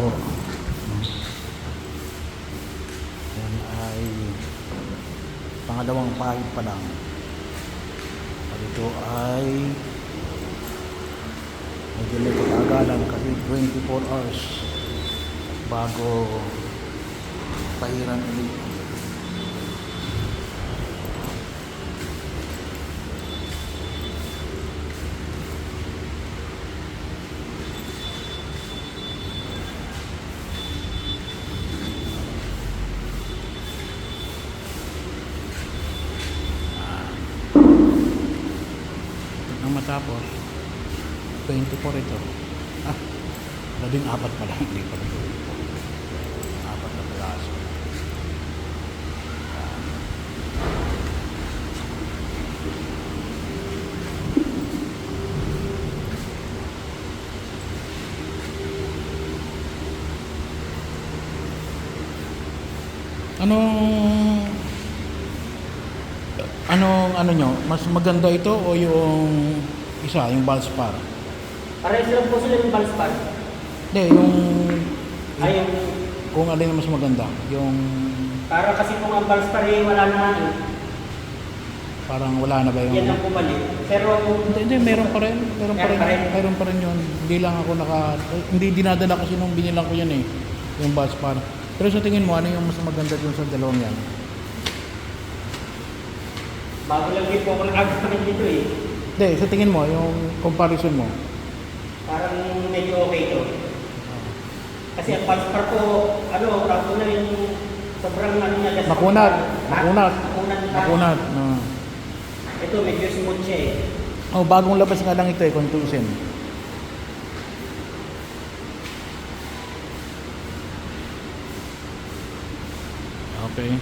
po. Yan ay pangalawang pahid pa lang. Ito ay medyo may katagalan kasi 24 hours bago pahiran ulit. Nang matapos 24 ito. 14 pala, hindi pala 4 na piraso. Ano nyo? Mas maganda ito o yung isa, yung Valspar? Parehas lang po sila yung Valspar. Hindi, Ay, kung alin ang mas maganda, yung para kasi kung ang Valspar wala naman eh. parang wala na ba yung Yan ang bumalik. Pero hindi, meron pa rin. Meron pa rin yun. Hindi lang ako hindi dinadala kasi nung binilang ko yan eh, yung Valspar. Pero sa tingin mo, ano yung mas maganda dun sa dalawang yan? bago lang din po ako nag-agreement dito eh. Hindi, sa tingin mo, yung comparison mo. Parang medyo okay to. Kasi ang Valspar ko, rapo na yung sobrang niya. Makunat. Makunat. Ito medyo smooth siya eh. Bagong labas nga lang ito eh, kung tuusin. Okay.